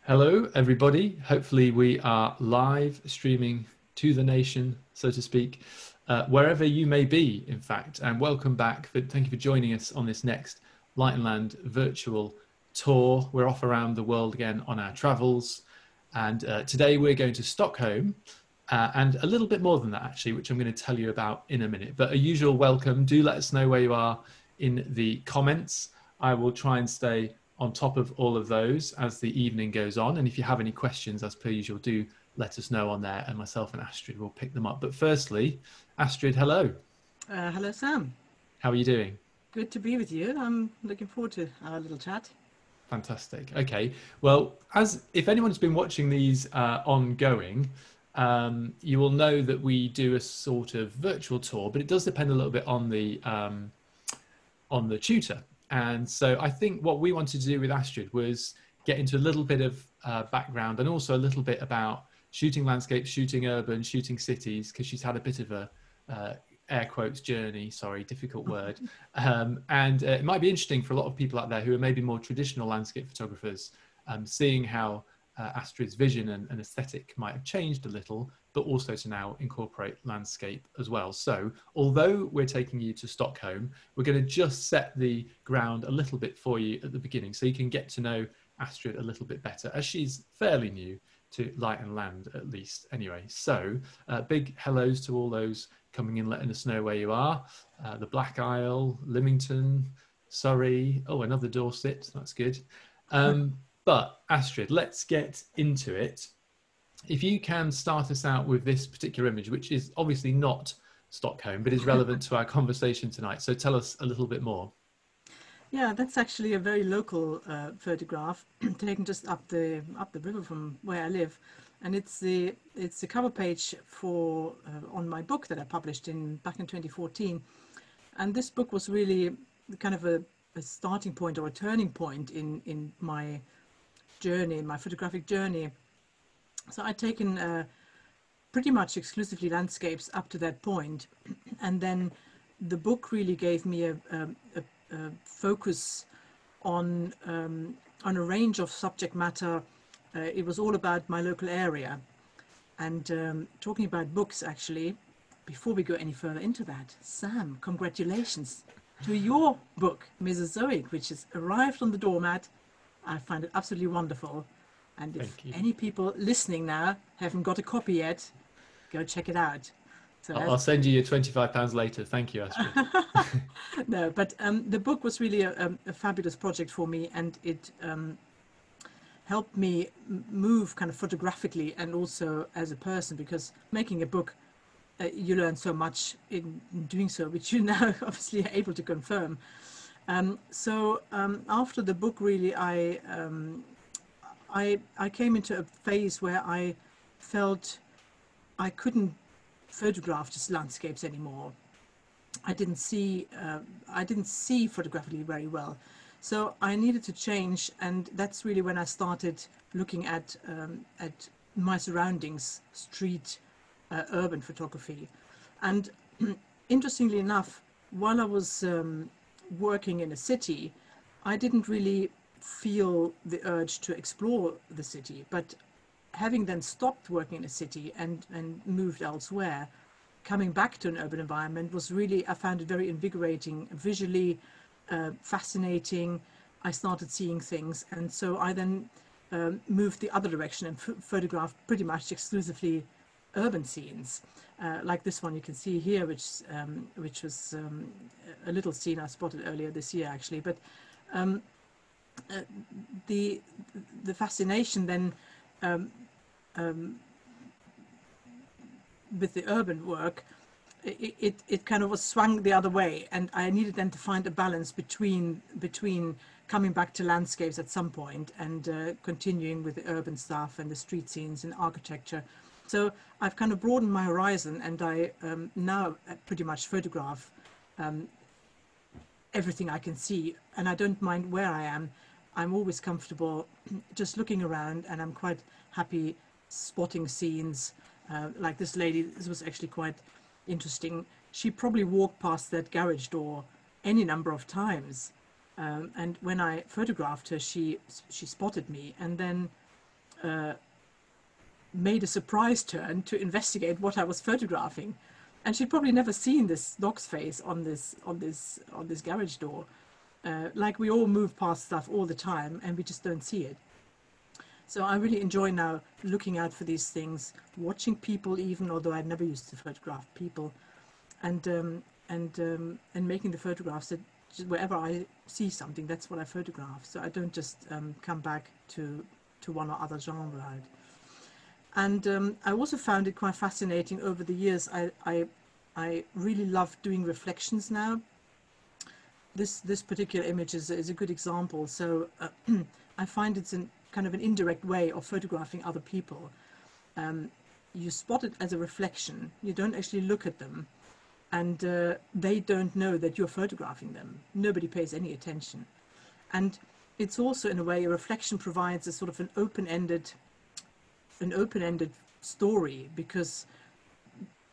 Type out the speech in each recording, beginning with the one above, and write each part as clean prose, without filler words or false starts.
Hello, everybody. Hopefully, we are live streaming to the nation, so to speak, wherever you may be, in fact. And welcome back. Thank you for joining us on this next Light and Land virtual tour. We're off around the world again on our travels. And today we're going to Stockholm and a little bit more than that, actually, which I'm going to tell you about in a minute. But a usual welcome. Do let us know where you are in the comments. I will try and stay on top of all of those as the evening goes on. And if you have any questions, as per usual, do let us know on there, and myself and Astrid will pick them up. But firstly, Astrid, hello. Hello, Sam. How are you doing? Good to be with you. I'm looking forward to our little chat. Fantastic. Okay. Well, as if anyone's been watching these ongoing, you will know that we do a sort of virtual tour, but it does depend a little bit on the tutor. And so I think what we wanted to do with Astrid was get into a little bit of background and also a little bit about shooting landscapes, shooting urban, shooting cities, because she's had a bit of a air quotes journey, sorry, difficult word. And it might be interesting for a lot of people out there who are maybe more traditional landscape photographers, seeing how Astrid's vision and aesthetic might have changed a little, but also to now incorporate landscape as well. So although we're taking you to Stockholm, we're going to just set the ground a little bit for you at the beginning so you can get to know Astrid a little bit better, as she's fairly new to Light and Land, at least anyway. So big hellos to all those coming in, letting us know where you are. The Black Isle, Lymington, Surrey, oh, another Dorset, that's good. But Astrid, let's get into it. If you can start us out with this particular image, which is obviously not Stockholm, but is relevant to our conversation tonight. So tell us a little bit more. Yeah, that's actually a very local photograph taken just up the river from where I live, and it's the cover page for on my book that I published back in 2014. And this book was really kind of a starting point or a turning point in my journey, my photographic journey. So I'd taken pretty much exclusively landscapes up to that point, and then the book really gave me a focus on a range of subject matter. It was all about my local area, and talking about books, actually, before we go any further into that, Sam, congratulations to your book, Mrs. Zoe, which has arrived on the doormat. I find it absolutely wonderful. And if any people listening now haven't got a copy yet, go check it out. So I'll send you your £25 later. Thank you, Astrid. No, but the book was really a fabulous project for me, and it helped me move kind of photographically and also as a person, because making a book, you learn so much in doing so, which you now obviously are able to confirm. So after the book, really, I came into a phase where I felt I couldn't photograph just landscapes anymore. I didn't see photographically very well, so I needed to change, and that's really when I started looking at my surroundings, street, urban photography. And interestingly enough, while I was working in a city, I didn't really feel the urge to explore the city. But having then stopped working in a city and moved elsewhere, coming back to an urban environment was really, I found it very invigorating, visually fascinating. I started seeing things, and so I then moved the other direction and photographed pretty much exclusively urban scenes, like this one you can see here, which was a little scene I spotted earlier this year, actually. But the fascination then with the urban work, it kind of was swung the other way, and I needed then to find a balance between coming back to landscapes at some point and continuing with the urban stuff and the street scenes and architecture. So I've kind of broadened my horizon, and I now pretty much photograph everything I can see, and I don't mind where I am. I'm always comfortable just looking around, and I'm quite happy spotting scenes. Like this lady, this was actually quite interesting. She probably walked past that garage door any number of times. And when I photographed her, she spotted me, and then made a surprise turn to investigate what I was photographing, and she'd probably never seen this dog's face on this garage door. Like we all move past stuff all the time and we just don't see it. So I really enjoy now looking out for these things, watching people, even although I never used to photograph people, and making the photographs that wherever I see something, that's what I photograph. So I don't just come back to one or other genre. And I also found it quite fascinating over the years. I really love doing reflections now. This particular image is a good example. So I find it's kind of an indirect way of photographing other people. You spot it as a reflection. You don't actually look at them, and they don't know that you're photographing them. Nobody pays any attention. And it's also, in a way, a reflection provides a sort of an open-ended story, because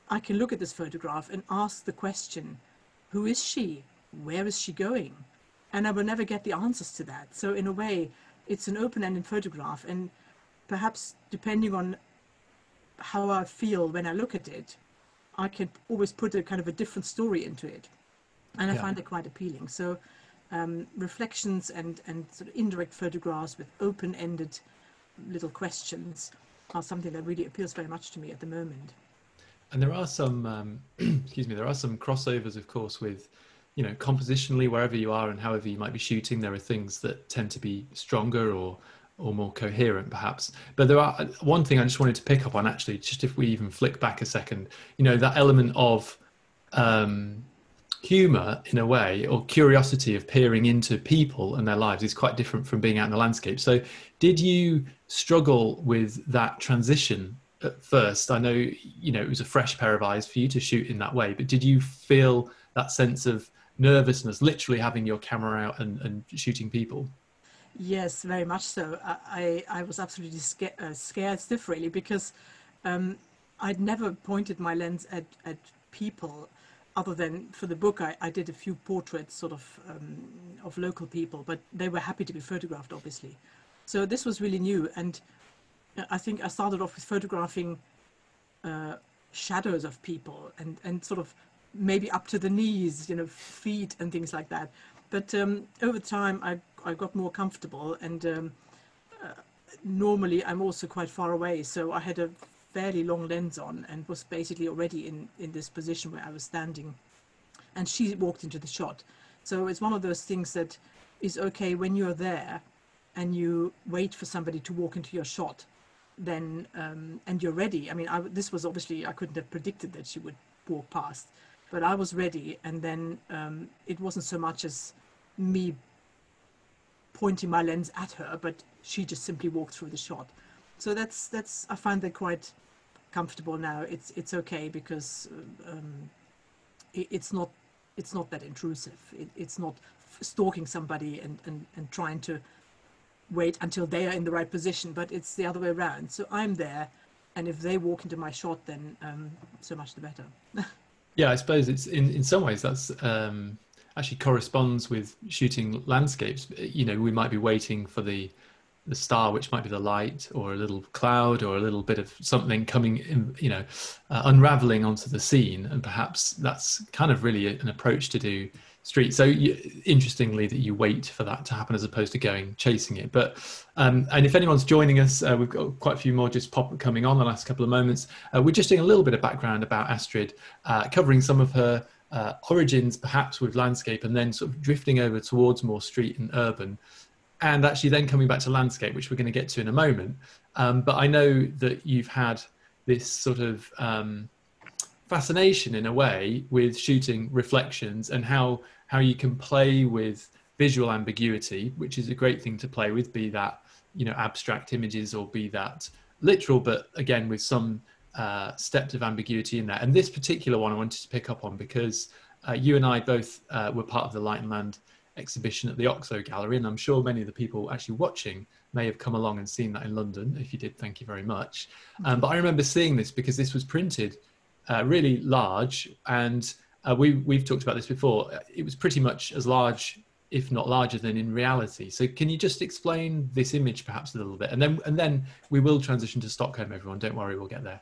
I can look at this photograph and ask the question, who is she? Where is she going? And I will never get the answers to that. So in a way, it's an open-ended photograph, and perhaps depending on how I feel when I look at it, I can always put a kind of a different story into it. And I find it quite appealing. So reflections and sort of indirect photographs with open-ended little questions are something that really appeals very much to me at the moment. And there are some, excuse me, there are some crossovers, of course, with, you know, compositionally, wherever you are and however you might be shooting, there are things that tend to be stronger or more coherent, perhaps. But there are one thing I just wanted to pick up on, actually, just if we even flick back a second, you know, that element of humor, in a way, or curiosity of peering into people and their lives is quite different from being out in the landscape. So did you struggle with that transition at first? I know, you know, it was a fresh pair of eyes for you to shoot in that way, but did you feel that sense of nervousness, literally having your camera out and shooting people? Yes, very much so. I was absolutely scared stiff, really, because I'd never pointed my lens at people, other than for the book. I did a few portraits sort of local people, but they were happy to be photographed, obviously. So this was really new. And I think I started off with photographing shadows of people and sort of maybe up to the knees, you know, feet and things like that. But over time, I got more comfortable, and normally I'm also quite far away. So I had a fairly long lens on and was basically already in this position where I was standing, and she walked into the shot. So it's one of those things that is okay when you're there and you wait for somebody to walk into your shot, then and you're ready. I mean, this was obviously, I couldn't have predicted that she would walk past, but I was ready. And then it wasn't so much as me pointing my lens at her, but she just simply walked through the shot. So that's I find that quite comfortable now. It's okay, because it's not that intrusive. It's not stalking somebody and trying to wait until they are in the right position, but it's the other way around. So I'm there, and if they walk into my shot, then so much the better. Yeah, I suppose it's in some ways that's actually corresponds with shooting landscapes. You know, we might be waiting for the star, which might be the light, or a little cloud, or a little bit of something coming in, you know, unraveling onto the scene. And perhaps that's kind of really an approach to do street. So interestingly, that you wait for that to happen as opposed to going chasing it. But and if anyone's joining us, we've got quite a few more just coming on the last couple of moments. We're just doing a little bit of background about Astrid, covering some of her origins perhaps with landscape, and then sort of drifting over towards more street and urban, and actually then coming back to landscape, which we're going to get to in a moment. But I know that you've had this sort of fascination in a way with shooting reflections, and how you can play with visual ambiguity, which is a great thing to play with, be that, you know, abstract images or be that literal, but again with some steps of ambiguity in that. And this particular one I wanted to pick up on because you and I both were part of the Light and Land exhibition at the Oxo Gallery, and I'm sure many of the people actually watching may have come along and seen that in London. If you did, thank you very much. But I remember seeing this because this was printed really large, and we've talked about this before. It was pretty much as large if not larger than in reality. So can you just explain this image perhaps a little bit? And then we will transition to Stockholm, everyone. Don't worry, we'll get there.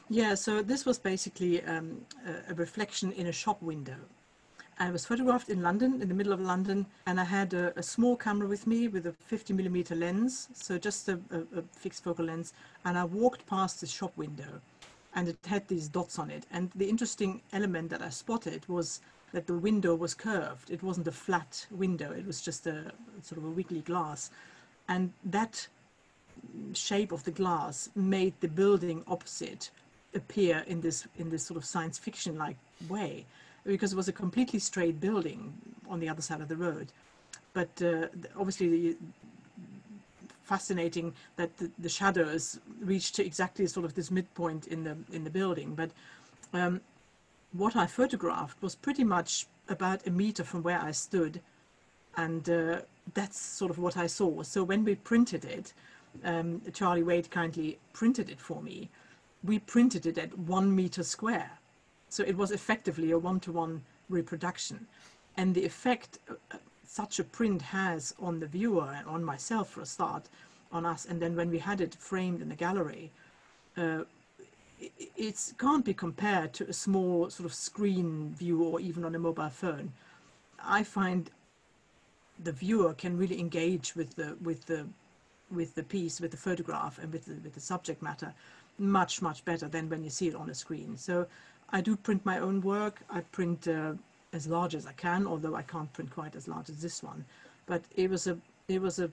Yeah, so this was basically a reflection in a shop window. I was photographed in London, in the middle of London, and I had a small camera with me with a 50mm lens, so just a fixed focal lens, and I walked past the shop window, and it had these dots on it. And the interesting element that I spotted was that the window was curved. It wasn't a flat window, it was just a sort of a wiggly glass. And that shape of the glass made the building opposite appear in this sort of science fiction like way, because it was a completely straight building on the other side of the road. But obviously fascinating that the shadows reached exactly sort of this midpoint in the building. But what I photographed was pretty much about a meter from where I stood, and that's sort of what I saw. So when we printed it, Charlie Wade kindly printed it for me. We printed it at 1 meter square. So it was effectively a one-to-one reproduction. And the effect such a print has on the viewer and on myself for a start, on us, and then when we had it framed in the gallery, it can't be compared to a small sort of screen view or even on a mobile phone. I find the viewer can really engage with the piece, with the photograph, and with the subject matter much better than when you see it on a screen. So I do print my own work. I print as large as I can, although I can't print quite as large as this one. But it was a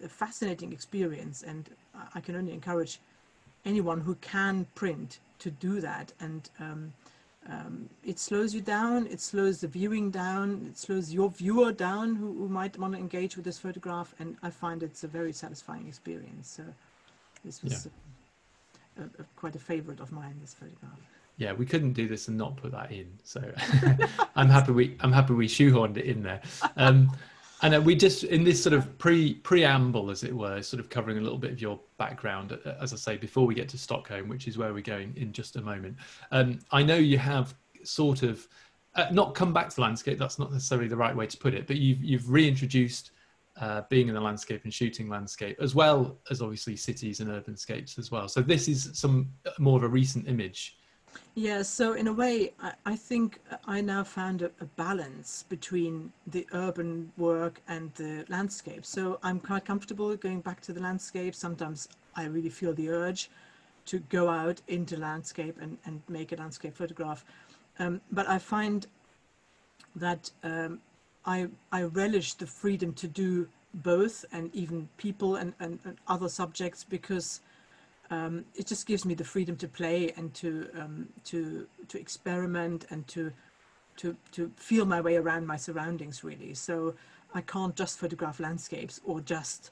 fascinating experience, and I can only encourage anyone who can print to do that. And it slows you down, it slows the viewing down, it slows your viewer down who might want to engage with this photograph, and I find it's a very satisfying experience. So this was quite a favorite of mine, this photograph. Yeah, we couldn't do this and not put that in. So I'm happy we shoehorned it in there. And we just, in this sort of preamble, as it were, sort of covering a little bit of your background, as I say, before we get to Stockholm, which is where we're going in just a moment. I know you have sort of not come back to landscape. That's not necessarily the right way to put it, but you've reintroduced being in the landscape and shooting landscape, as well as obviously cities and urban scapes as well. So this is some more of a recent image. Yeah, so in a way, I think I now found a balance between the urban work and the landscape. So I'm quite comfortable going back to the landscape. Sometimes I really feel the urge to go out into landscape and make a landscape photograph. But I find that I relish the freedom to do both, and even people and other subjects, because it just gives me the freedom to play and to experiment and to feel my way around my surroundings, really. So I can't just photograph landscapes or just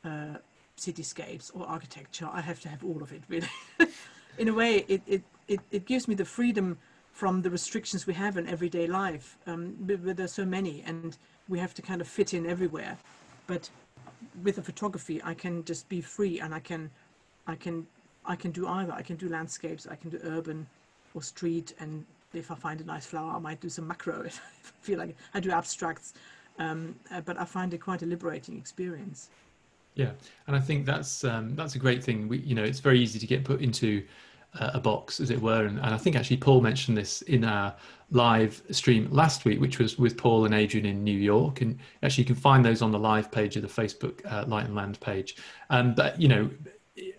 cityscapes or architecture. I have to have all of it, really. In a way, it gives me the freedom from the restrictions we have in everyday life. But there's so many, and we have to kind of fit in everywhere. But with the photography, I can just be free, and I can do either. I can do landscapes, I can do urban or street, and if I find a nice flower, I might do some macro if I feel like it. I do abstracts, but I find it quite a liberating experience. Yeah, and I think that's a great thing. It's very easy to get put into a box, as it were, and I think actually Paul mentioned this in our live stream last week, which was with Paul and Adrian in New York, and actually you can find those on the live page of the Facebook Light and Land page. But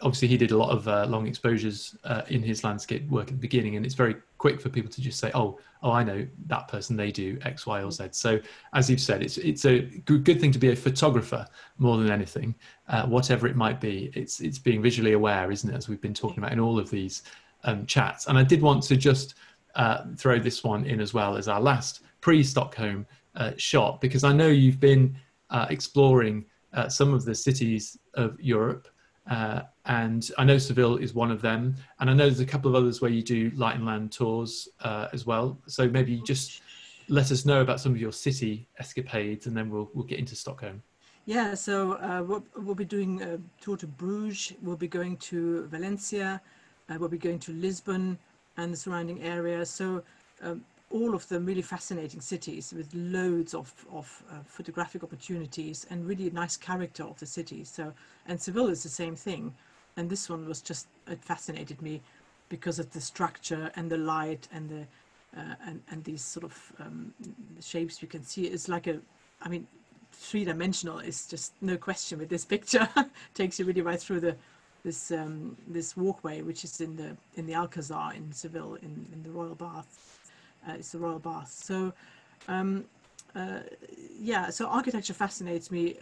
obviously he did a lot of long exposures in his landscape work at the beginning, and it's very quick for people to just say, oh, I know that person, they do X, Y, or Z. So as you've said, it's a good thing to be a photographer more than anything, whatever it might be. It's being visually aware, isn't it, as we've been talking about in all of these chats. And I did want to just throw this one in as well as our last pre-Stockholm shot, because I know you've been exploring some of the cities of Europe, and I know Seville is one of them, and I know there's a couple of others where you do light and land tours as well. So maybe just let us know about some of your city escapades, and then we'll get into Stockholm. Yeah, so we'll be doing a tour to Bruges, we'll be going to Valencia, we'll be going to Lisbon and the surrounding area. So all of them really fascinating cities with loads of photographic opportunities and really nice character of the city. So, and Seville is the same thing. And this one was just, it fascinated me because of the structure and the light and the and these sort of shapes you can see. It's like a, I mean, three-dimensional is just no question with this picture. Takes you really right through the this walkway, which is in the Alcazar in Seville, in the Royal Bath. It's the Royal Bath. So yeah, so architecture fascinates me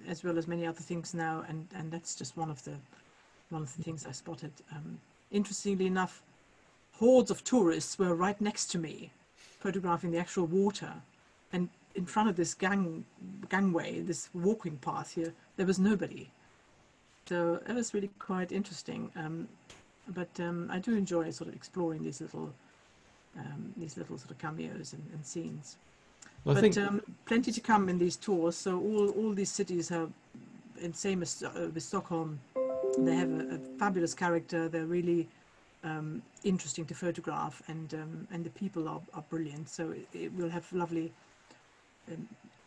as well as many other things now, and that's just one of the things I spotted. Interestingly enough, hordes of tourists were right next to me, photographing the actual water, and in front of this gangway, this walking path here, there was nobody. So it was really quite interesting. But I do enjoy sort of exploring these little sort of cameos and scenes. Well, I but think plenty to come in these tours. So all these cities have, and same as with Stockholm, they have a fabulous character. They're really interesting to photograph, and the people are brilliant. So it will have lovely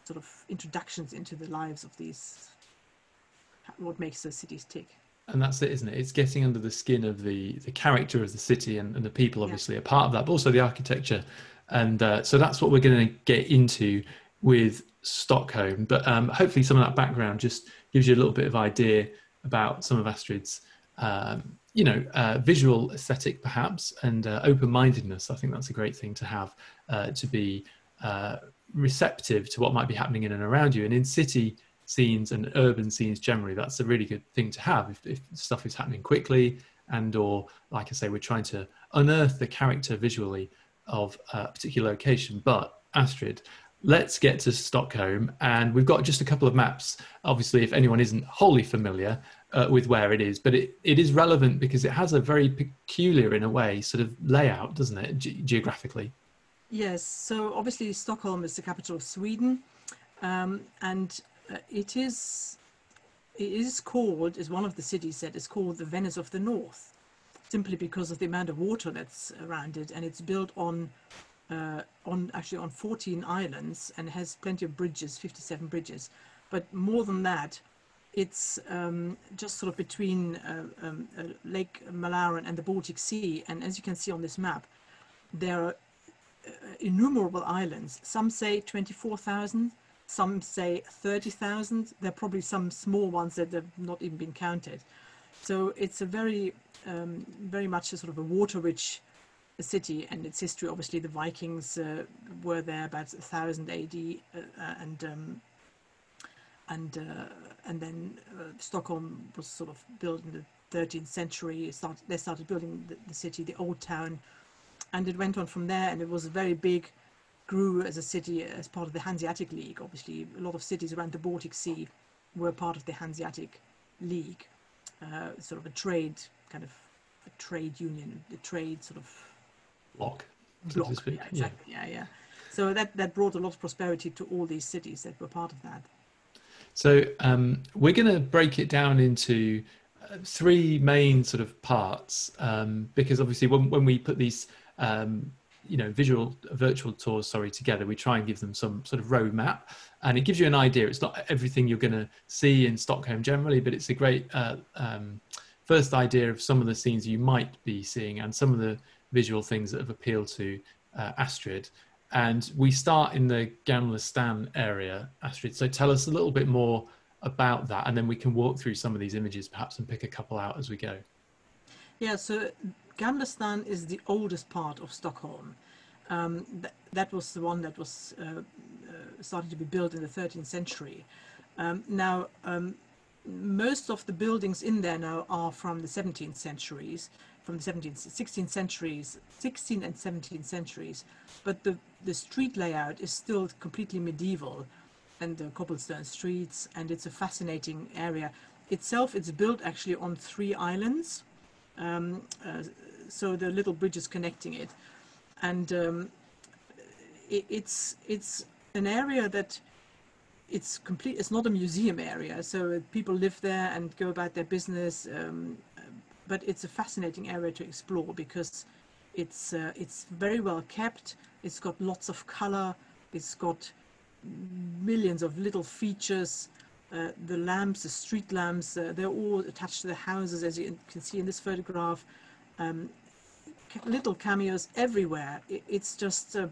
sort of introductions into the lives of these, what makes those cities tick. and that's it, isn't it? It's getting under the skin of the character of the city, and the people obviously Yeah. are part of that, but also the architecture. And so that's what we're going to get into with Stockholm. But hopefully some of that background just gives you a little bit of idea about some of Astrid's, visual aesthetic perhaps, and open-mindedness. I think that's a great thing to have, to be receptive to what might be happening in and around you. And in city scenes and urban scenes generally, that's a really good thing to have if stuff is happening quickly, and or, like I say, we're trying to unearth the character visually of a particular location. But Astrid, let's get to Stockholm, and we've got just a couple of maps. Obviously, if anyone isn't wholly familiar with where it is, but it is relevant because it has a very peculiar, in a way, sort of layout, doesn't it, geographically? Yes. So obviously Stockholm is the capital of Sweden, and it is called, is one of the cities that is called the Venice of the North, simply because of the amount of water that's around it, and it's built on 14 islands and has plenty of bridges, 57 bridges. But more than that, it's just sort of between Lake Malaren and the Baltic Sea. And as you can see on this map, there are innumerable islands. Some say 24,000, some say 30,000. There are probably some small ones that have not even been counted. So it's a very, very much a sort of a water-rich city, and its history. Obviously, the Vikings were there about 1000 AD, and then Stockholm was sort of built in the 13th century. They started building the city, the old town, and it went on from there. And it was very big, grew as a city as part of the Hanseatic League. Obviously, a lot of cities around the Baltic Sea were part of the Hanseatic League, sort of a trade union, the trade sort of Block, so to block. speak. Yeah, exactly. Yeah. So that brought a lot of prosperity to all these cities that were part of that. So we're going to break it down into three main sort of parts, because obviously when we put these virtual tours together, we try and give them some sort of roadmap, and it gives you an idea. It's not everything you're going to see in Stockholm generally, but it's a great first idea of some of the scenes you might be seeing and some of the visual things that have appealed to Astrid. And we start in the Gamla stan area, Astrid. So tell us a little bit more about that, and then we can walk through some of these images perhaps and pick a couple out as we go. Yeah, so Gamla stan is the oldest part of Stockholm. That was the one that was started to be built in the 13th century. Now, most of the buildings in there now are from the 17th centuries, from the 16th centuries, 16th and 17th centuries, but the street layout is still completely medieval, and the cobblestone streets, and it's a fascinating area. Itself, it's built actually on 3 islands, so the little bridges connecting it, and it's an area that it's not a museum area, so people live there and go about their business, but it's a fascinating area to explore because it's very well kept. It's got lots of color. It's got millions of little features. The lamps, the street lamps, they're all attached to the houses, as you can see in this photograph. Little cameos everywhere. It's just a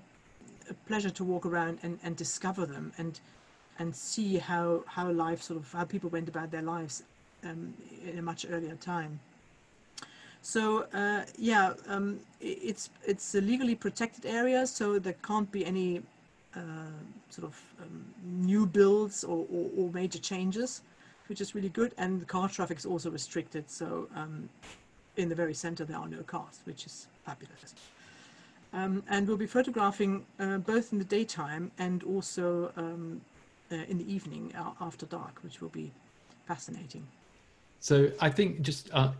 pleasure to walk around and discover them and see how life how people went about their lives in a much earlier time. So it's a legally protected area, so there can't be any new builds or major changes, which is really good. And the car traffic is also restricted, so in the very center there are no cars, which is fabulous. And we'll be photographing both in the daytime and also in the evening after dark, which will be fascinating. So I think just a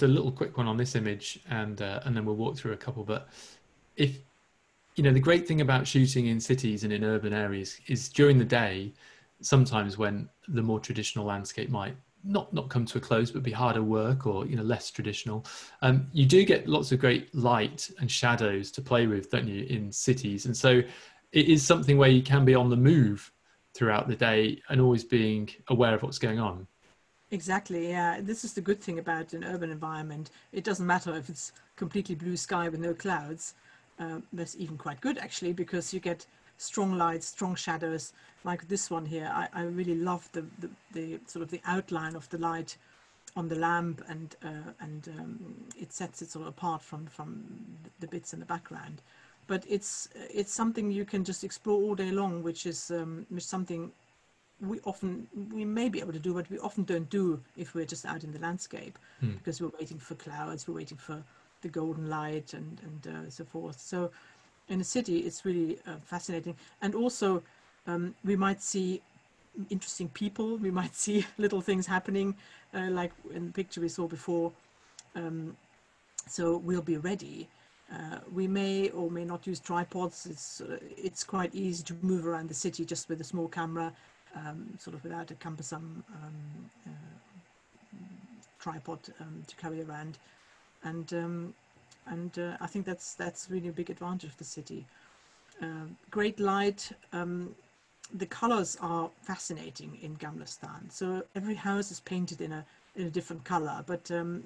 little quick one on this image, and then we'll walk through a couple. But if the great thing about shooting in cities and in urban areas is during the day, sometimes when the more traditional landscape might not come to a close, but be harder work or less traditional, you do get lots of great light and shadows to play with, don't you, in cities? And so it is something where you can be on the move throughout the day and always being aware of what's going on. Exactly, yeah. This is the good thing about an urban environment. It doesn't matter if it's completely blue sky with no clouds. That's even quite good, actually, because you get strong lights, strong shadows, like this one here. I really love the the outline of the light on the lamp, and it sets it apart from the bits in the background. But it's something you can just explore all day long, which is something we may be able to do, but we often don't do if we're just out in the landscape, because we're waiting for clouds, we're waiting for the golden light and so forth. So in a city, it's really fascinating. And also we might see interesting people, we might see little things happening, like in the picture we saw before. So we'll be ready. We may or may not use tripods. It's quite easy to move around the city just with a small camera, without a cumbersome tripod to carry around, and I think that's really a big advantage of the city. Great light. The colors are fascinating in Gamla stan. So every house is painted in a different color, but a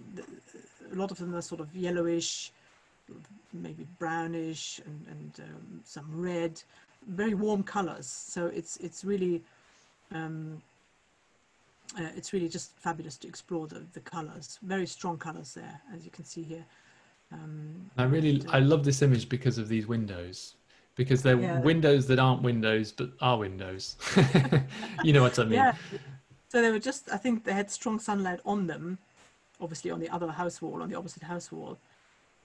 lot of them are yellowish, maybe brownish, and some red, very warm colors. So it's really just fabulous to explore the colors. Very strong colors there, as you can see here. I love this image because of these windows, because they're windows that aren't windows but are windows. You know what I mean? Yeah. So they were I think they had strong sunlight on them, obviously on the other house wall, on the opposite house wall,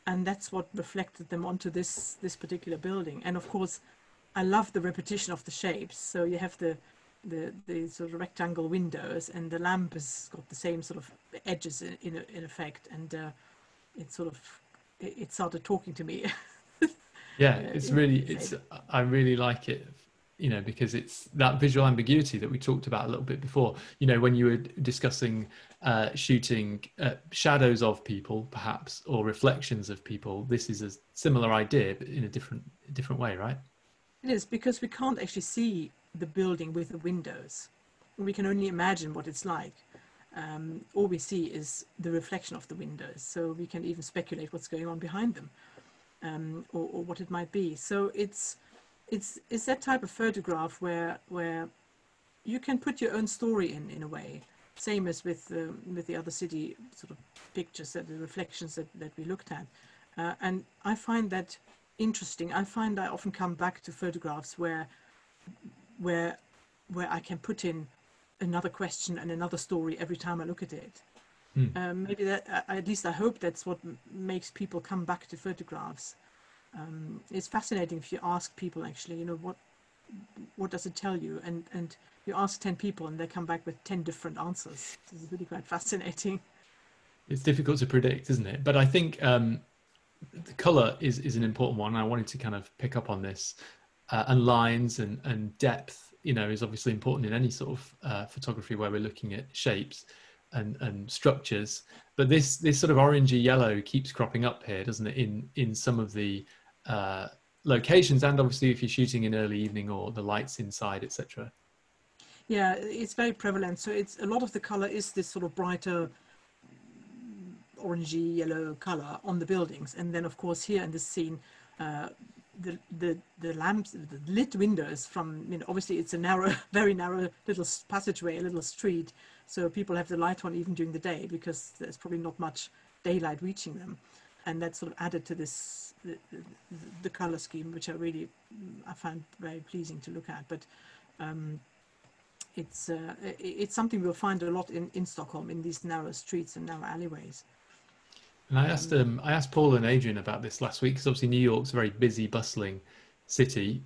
and that's what reflected them onto this particular building. And of course, I love the repetition of the shapes. So you have the rectangle windows, and the lamp has got the same edges in effect, and it started talking to me. Yeah, I really like it, because it's that visual ambiguity that we talked about a little bit before, when you were discussing shooting shadows of people perhaps, or reflections of people. This is a similar idea but in a different way, right? It is, because we can't actually see the building with the windows. We can only imagine what it's like. All we see is the reflection of the windows, so we can even speculate what's going on behind them, or what it might be. So it's that type of photograph where you can put your own story in a way, same as with the other city pictures, the reflections that we looked at, and I find that interesting. I find I often come back to photographs where I can put in another question and another story every time I look at it. Maybe that, at least I hope that's what makes people come back to photographs. It's fascinating if you ask people, actually, what does it tell you? And you ask 10 people and they come back with 10 different answers. It's really quite fascinating. It's difficult to predict, isn't it? But I think the color is an important one. I wanted to kind of pick up on this, and lines and depth, is obviously important in any sort of photography where we're looking at shapes and structures. But this sort of orangey yellow keeps cropping up here, doesn't it? In some of the locations, and obviously if you're shooting in early evening or the lights inside, etc. Yeah, it's very prevalent. So it's a lot of the color is this sort of brighter orangey yellow color on the buildings, and then of course here in this scene, the lamps, the lit windows from, you know, obviously it's a narrow, very narrow little passageway, a little street, so people have the light on even during the day because there's probably not much daylight reaching them, and that's sort of added to this the color scheme, which I find very pleasing to look at. But it's something we'll find a lot in Stockholm, in these narrow streets and narrow alleyways. And I asked Paul and Adrian about this last week, because obviously New York's a very busy, bustling city,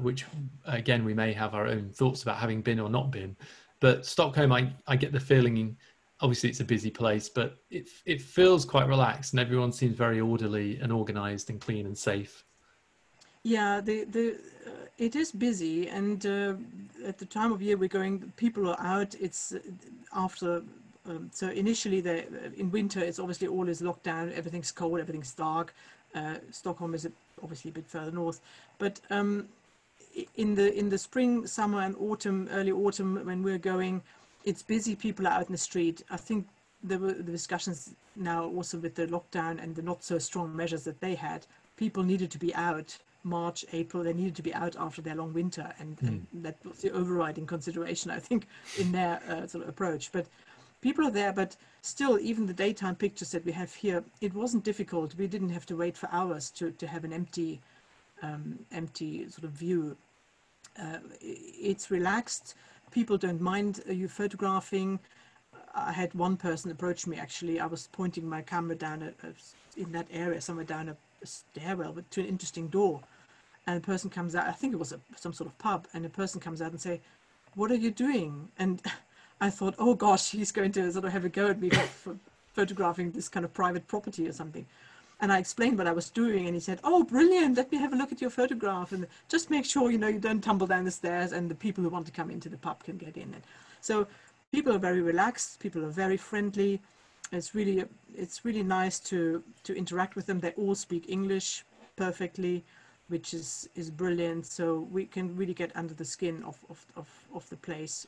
which again we may have our own thoughts about, having been or not been. But Stockholm, I get the feeling, obviously it's a busy place, but it feels quite relaxed, and everyone seems very orderly and organised and clean and safe. Yeah, it is busy, and at the time of year we're going, people are out. It's after. So initially, in winter, it's obviously all is locked down. Everything's cold, everything's dark. Stockholm is obviously a bit further north, but in the spring, summer, and autumn, early autumn, when we're going, it's busy. People are out in the street. I think there were the discussions now also with the lockdown and the not so strong measures that they had. People needed to be out. March, April, they needed to be out after their long winter, and that was the overriding consideration, I think, in their sort of approach. But people are there, but still, even the daytime pictures that we have here, it wasn't difficult. We didn't have to wait for hours to have an empty sort of view. It's relaxed. People don't mind you photographing. I had one person approach me, actually. I was pointing my camera down in that area, somewhere down a stairwell to an interesting door. And a person comes out, I think it was some sort of pub, and a person comes out and say, "What are you doing?" And I thought, oh gosh, he's going to sort of have a go at me for photographing this kind of private property or something. And I explained what I was doing, and he said, "Oh, brilliant, let me have a look at your photograph, and just make sure, you know, you don't tumble down the stairs, and the people who want to come into the pub can get in." And so people are very relaxed, people are very friendly. It's really nice to interact with them. They all speak English perfectly, which is brilliant. So we can really get under the skin of the place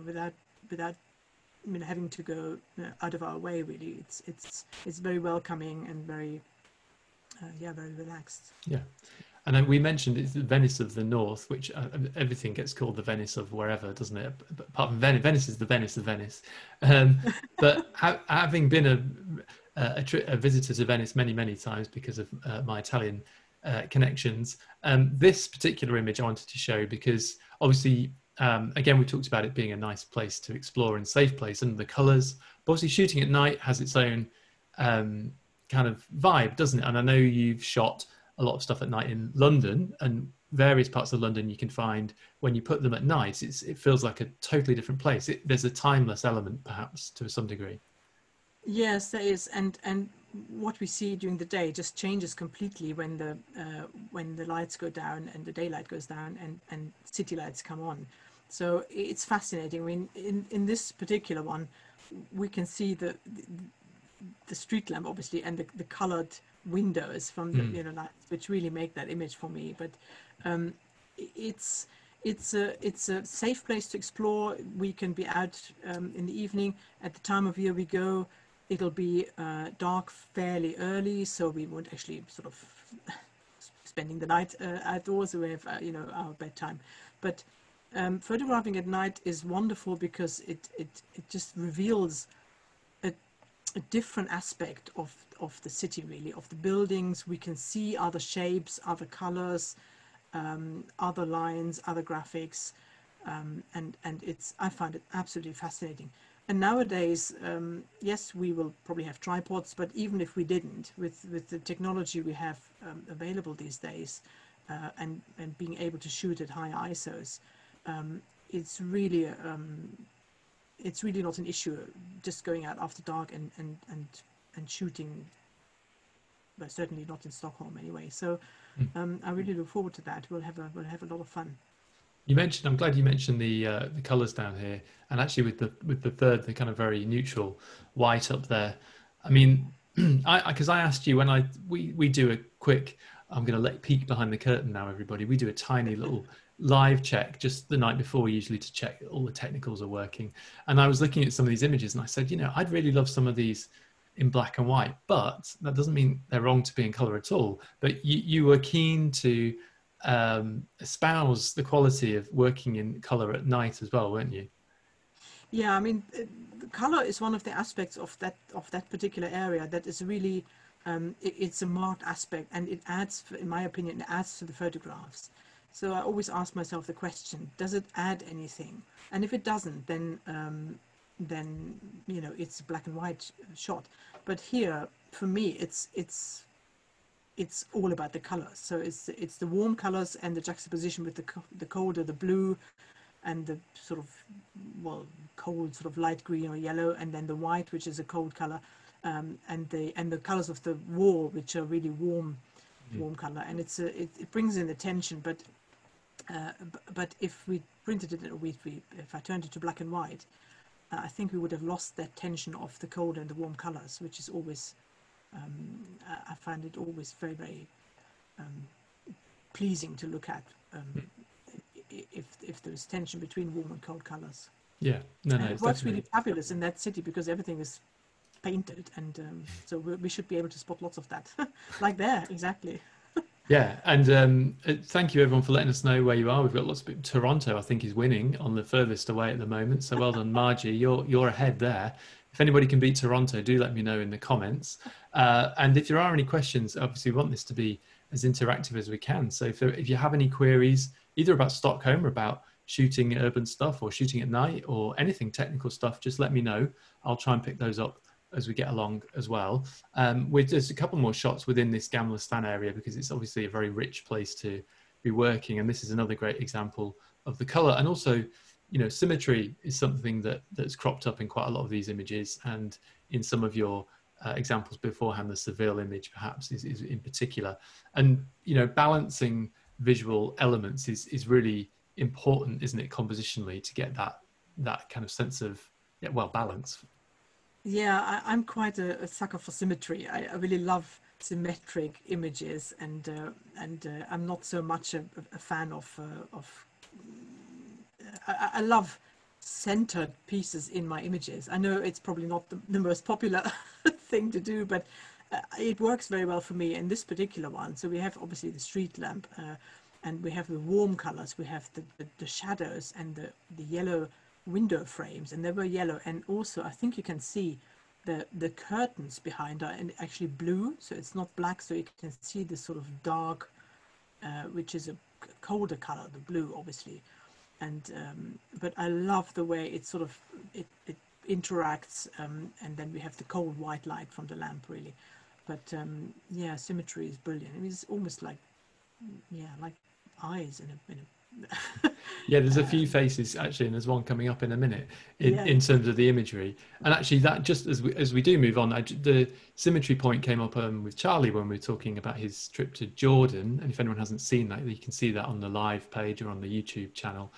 without having to go out of our way. Really, it's very welcoming and very very relaxed. Yeah. And we mentioned it's the Venice of the North, which everything gets called the Venice of wherever, doesn't it? Apart from Venice, Venice is the Venice of Venice. But having been a visitor to Venice many times because of my Italian connections, this particular image I wanted to show because obviously, again, we talked about it being a nice place to explore and safe place, and the colours. But obviously, shooting at night has its own kind of vibe, doesn't it? And I know you've shot a lot of stuff at night in London, and various parts of London you can find when you put them at night, it feels like a totally different place. There's a timeless element, perhaps, to some degree. Yes, there is, and what we see during the day just changes completely when the lights go down and the daylight goes down and city lights come on. So it's fascinating. I mean, in this particular one, we can see the street lamp, obviously, and the coloured windows from the lights, which really make that image for me. But it's a safe place to explore. We can be out in the evening. At the time of year we go, it'll be dark fairly early, so we won't actually sort of spending the night outdoors. We have our bedtime, but photographing at night is wonderful because it just reveals a different aspect of the city, really, of the buildings. We can see other shapes, other colors, other lines, other graphics, and I find it absolutely fascinating. And nowadays, yes, we will probably have tripods, but even if we didn't, with the technology we have available these days, and being able to shoot at high ISOs, it's really not an issue just going out after dark and shooting, but certainly not in Stockholm anyway. So I really look forward to that. We'll have a lot of fun. I'm glad you mentioned the colours down here, and actually with the third, the kind of very neutral white up there. I mean, because I asked you when we do a quick I'm going to let peek behind the curtain now, everybody. We do a tiny little live check just the night before, usually, to check that all the technicals are working. And I was looking at some of these images and I said, you know, I'd really love some of these in black and white, but that doesn't mean they're wrong to be in color at all. But you were keen to espouse the quality of working in color at night as well, weren't you? Yeah, I mean, the color is one of the aspects of that particular area that is really, it's a marked aspect, and it adds, in my opinion, it adds to the photographs. So I always ask myself the question: does it add anything? And if it doesn't, then you know, it's a black and white shot. But here, for me, it's all about the colors. So it's the warm colors and the juxtaposition with the colder, the blue, and the sort of, well, cold sort of light green or yellow, and then the white, which is a cold color, and the colors of the wall, which are really warm color. And it brings in the tension. But if we printed it, if I turned it to black and white, I think we would have lost that tension of the cold and the warm colors, which is always, I find it always very, very pleasing to look at, if there's tension between warm and cold colors. Yeah, no, And it it's works definitely really fabulous in that city because everything is painted, and so we should be able to spot lots of that, like there, exactly. yeah. And thank you everyone for letting us know where you are. We've got lots of Toronto, I think, is winning on the furthest away at the moment. So well done, Margie. You're ahead there. If anybody can beat Toronto, do let me know in the comments. And if there are any questions, obviously we want this to be as interactive as we can. So if you have any queries, either about Stockholm or about shooting urban stuff or shooting at night or anything technical stuff, just let me know. I'll try and pick those up as we get along as well. There's a couple more shots within this Gamla Stan area because it's obviously a very rich place to be working. And this is another great example of the color. And also, you know, symmetry is something that's cropped up in quite a lot of these images. And in some of your examples beforehand, the Seville image perhaps is in particular. And, you know, balancing visual elements is really important, isn't it, compositionally, to get that kind of sense of, yeah, well, balance. Yeah, I'm quite a sucker for symmetry. I really love symmetric images, and I'm not so much a fan of. I love centered pieces in my images. I know it's probably not the most popular thing to do, but it works very well for me in this particular one. So we have obviously the street lamp, and we have the warm colors. We have the shadows and the yellow window frames, and they were yellow. And also, I think you can see the curtains behind are actually blue, so it's not black. So you can see this sort of dark, which is a colder color, the blue, obviously. And but I love the way it sort of it interacts, and then we have the cold white light from the lamp, really. But yeah, symmetry is brilliant. I mean, it's almost like, yeah, like eyes in a Yeah, there's a few faces actually, and there's one coming up in a minute yeah. in terms of the imagery. And actually, that just as we do move on, the symmetry point came up with Charlie when we were talking about his trip to Jordan. And if anyone hasn't seen that, you can see that on the live page or on the YouTube channel.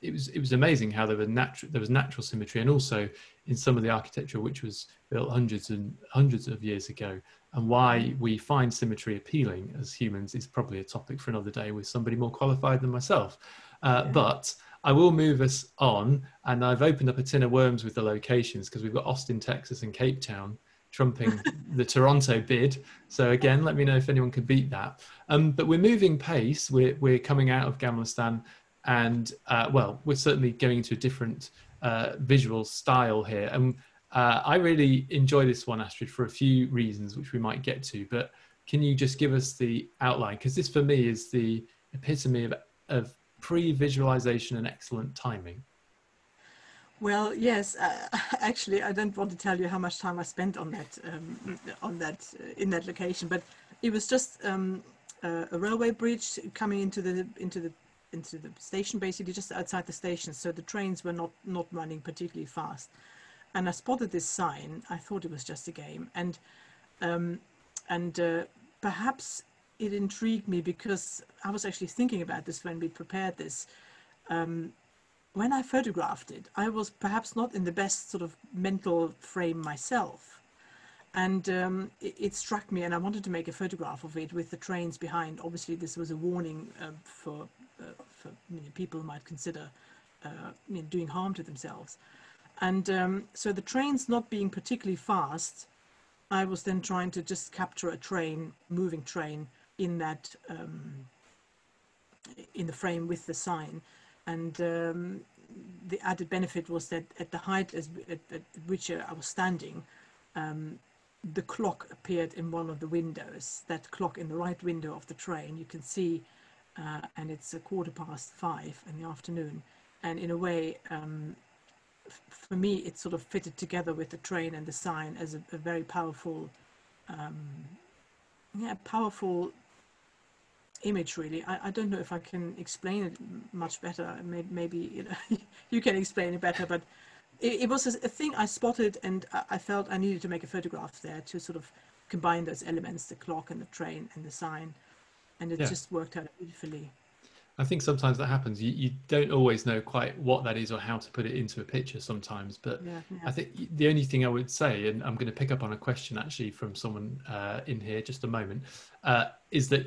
It was amazing how there was natural symmetry, and also in some of the architecture which was built hundreds and hundreds of years ago. And why we find symmetry appealing as humans is probably a topic for another day with somebody more qualified than myself. But I will move us on, and I've opened up a tin of worms with the locations because we've got Austin, Texas and Cape Town trumping the Toronto bid. So again, let me know if anyone can beat that. But we're moving pace. We're coming out of Gamla Stan, and well, we're certainly going into a different visual style here. And I really enjoy this one, Astrid, for a few reasons, which we might get to. But can you just give us the outline? Because this, for me, is the epitome of pre-visualization and excellent timing. Well, yes. Actually, I don't want to tell you how much time I spent on that in that location, but it was just a railway bridge coming into the station, basically just outside the station. So the trains were not running particularly fast. And I spotted this sign. I thought it was just a game, and perhaps it intrigued me because I was actually thinking about this when we prepared this. When I photographed it, I was perhaps not in the best sort of mental frame myself, And it struck me, and I wanted to make a photograph of it with the trains behind. Obviously, this was a warning for people who might consider doing harm to themselves. And so the trains not being particularly fast, I was then trying to just capture a train, moving train, in that in the frame with the sign. And the added benefit was that at the height at which I was standing, the clock appeared in one of the windows. That clock in the right window of the train, you can see, and it's 5:15 in the afternoon. And in a way, for me, it sort of fitted together with the train and the sign as a very powerful, powerful image, really. I don't know if I can explain it much better. Maybe you can explain it better, but it was a thing I spotted, and I felt I needed to make a photograph there to sort of combine those elements, the clock and the train and the sign, and it just worked out beautifully. I think sometimes that happens. You don't always know quite what that is or how to put it into a picture sometimes. But I think the only thing I would say, and I'm going to pick up on a question actually from someone in here just a moment, is that,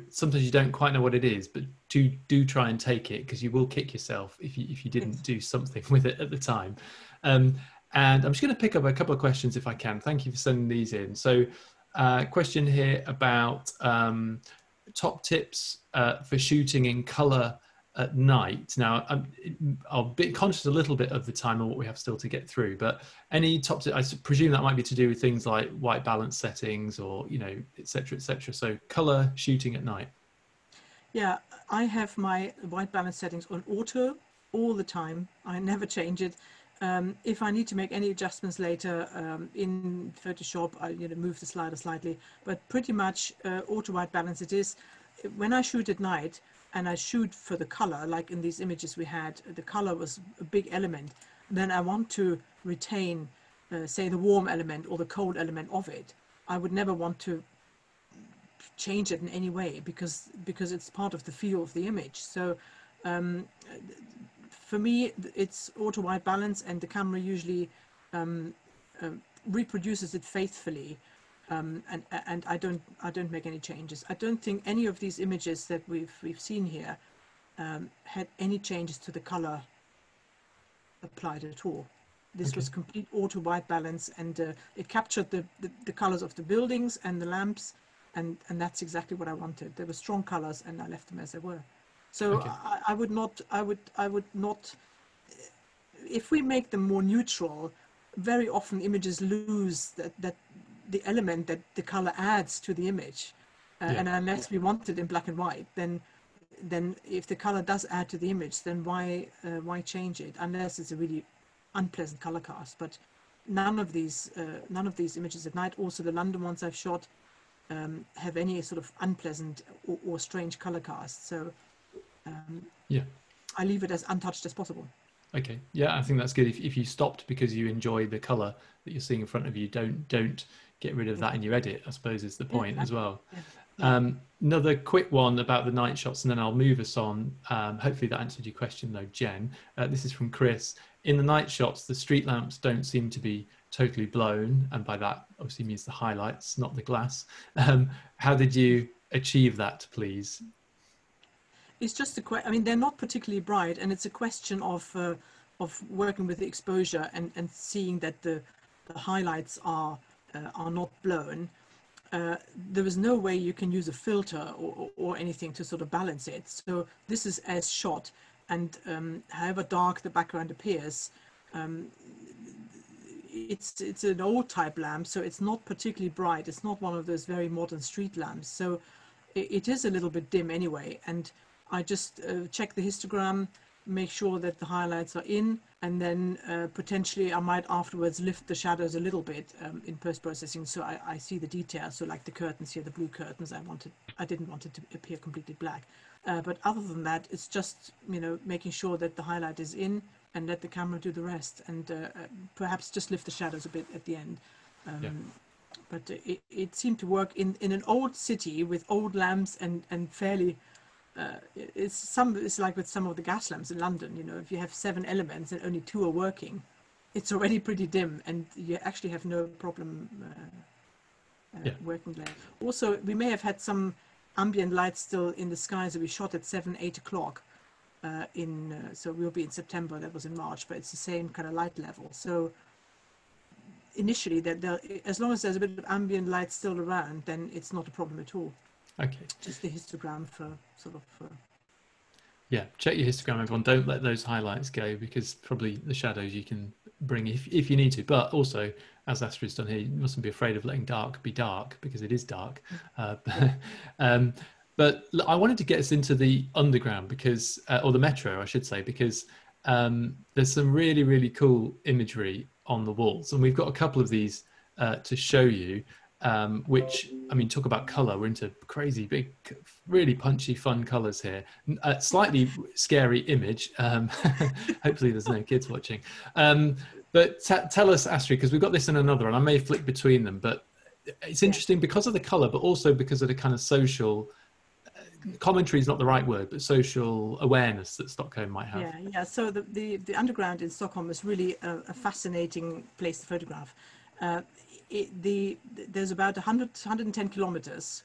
sometimes you don't quite know what it is, but do try and take it, because you will kick yourself if you didn't do something with it at the time. And I'm just going to pick up a couple of questions if I can. Thank you for sending these in. So question here about top tips for shooting in color at night. Now, I'll be conscious a little bit of the time and what we have still to get through, but any top tips, I presume that might be to do with things like white balance settings or, et cetera, et cetera. So color shooting at night. Yeah, I have my white balance settings on auto all the time. I never change it. If I need to make any adjustments later in Photoshop, I move the slider slightly, but pretty much auto white balance it is. When I shoot at night and I shoot for the color, like in these images we had, the color was a big element. Then I want to retain, say, the warm element or the cold element of it. I would never want to change it in any way because it's part of the feel of the image. So for me, it's auto white balance, and the camera usually reproduces it faithfully, and I don't make any changes. I don't think any of these images that we've seen here had any changes to the color applied at all. This was complete auto white balance, and it captured the colors of the buildings and the lamps, and that's exactly what I wanted. There were strong colors, and I left them as they were. So I would not, if we make them more neutral, very often images lose that the element that the color adds to the image. And unless we want it in black and white, then if the color does add to the image, then why change it, unless it's a really unpleasant color cast. But none of these images at night, also the London ones I've shot, have any sort of unpleasant or strange color cast. So I leave it as untouched as possible. Okay, yeah, I think that's good. If you stopped because you enjoy the color that you're seeing in front of you, don't get rid of that in your edit, I suppose, is the point as well. Another quick one about the night shots, and then I'll move us on. Hopefully that answered your question though, Jen. This is from Chris. In the night shots, the street lamps don't seem to be totally blown, and by that obviously means the highlights, not the glass. How did you achieve that, please? It's just I mean, they're not particularly bright, and it's a question of working with the exposure and seeing that the highlights are not blown. There is no way you can use a filter or anything to sort of balance it. So this is as shot, and however dark the background appears, it's an old type lamp, so it's not particularly bright. It's not one of those very modern street lamps, so it is a little bit dim anyway. And I just check the histogram, make sure that the highlights are in, and then potentially I might afterwards lift the shadows a little bit in post-processing, so I see the details. So like the curtains here, the blue curtains, I didn't want it to appear completely black. But other than that, it's just making sure that the highlight is in and let the camera do the rest, and perhaps just lift the shadows a bit at the end. But it seemed to work in an old city with old lamps and fairly. It's like with some of the gas lamps in London. If you have 7 elements and only 2 are working, it's already pretty dim, and you actually have no problem Yeah. working there. Also, we may have had some ambient light still in the sky, so we shot at 7, 8 o'clock. So we'll be in September. That was in March, but it's the same kind of light level. So initially, as long as there's a bit of ambient light still around, then it's not a problem at all. Okay. Just the histogram for sort of. Yeah, check your histogram, everyone. Don't let those highlights go, because probably the shadows you can bring if you need to. But also, as Astrid's done here, you mustn't be afraid of letting dark be dark, because it is dark. But I wanted to get us into the underground, because, or the metro, I should say, because there's some really, really cool imagery on the walls. And we've got a couple of these to show you. Which, I mean, talk about color. We're into crazy big, really punchy, fun colors here. Slightly scary image. Hopefully there's no kids watching. But tell us, Astrid, because we've got this and another, and I may flick between them, but it's interesting because of the color, but also because of the kind of social commentary is not the right word, but social awareness that Stockholm might have. Yeah. So the underground in Stockholm is really a fascinating place to photograph. There's about 110 kilometers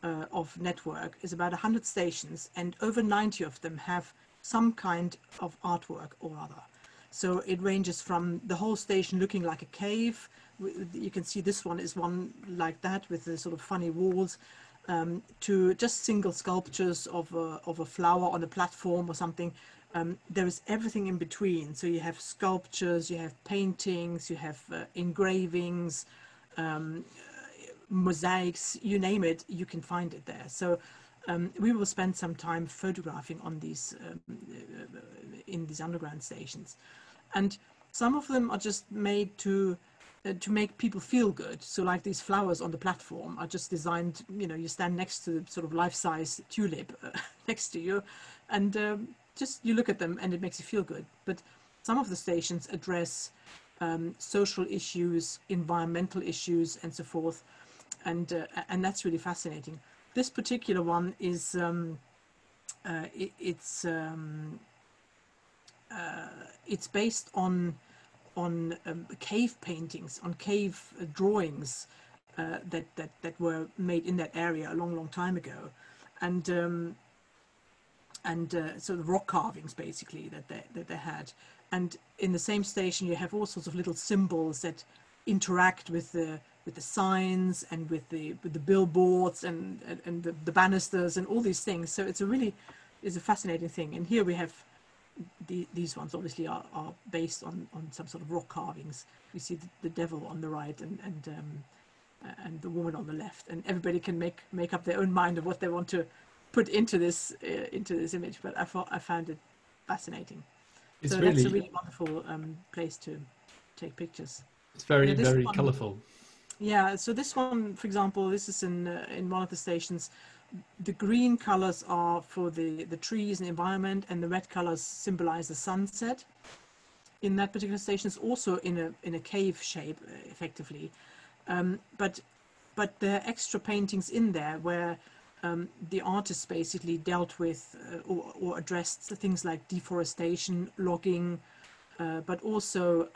of network. Is about 100 stations, and over 90 of them have some kind of artwork or other. So it ranges from the whole station looking like a cave. You can see this one is one like that with the sort of funny walls, to just single sculptures of a flower on a platform or something. There is everything in between. So you have sculptures, you have paintings, you have engravings, mosaics, you name it, you can find it there. So we will spend some time photographing on these in these underground stations, and some of them are just made to make people feel good. So like these flowers on the platform are just designed, you stand next to sort of life-size tulip next to you, and just you look at them and it makes you feel good. But some of the stations address social issues, environmental issues, and so forth, and that's really fascinating. This particular one is it's based on cave paintings, on cave drawings that were made in that area a long time ago, and sort of rock carvings basically that they had. And in the same station you have all sorts of little symbols that interact with the signs and with the billboards and the banisters and all these things. So it's a fascinating thing. And here we have these ones obviously are based on some sort of rock carvings. You see the devil on the right and the woman on the left, and everybody can make up their own mind of what they want to put into this image. But I found it fascinating. That's a really wonderful place to take pictures. It's very colourful. Yeah, so this one, for example, this is in one of the stations. The green colors are for the trees and the environment, and the red colors symbolize the sunset. In that particular station, it's also in a cave shape, effectively. But there are extra paintings in there where the artists basically dealt with or addressed things like deforestation, logging, but also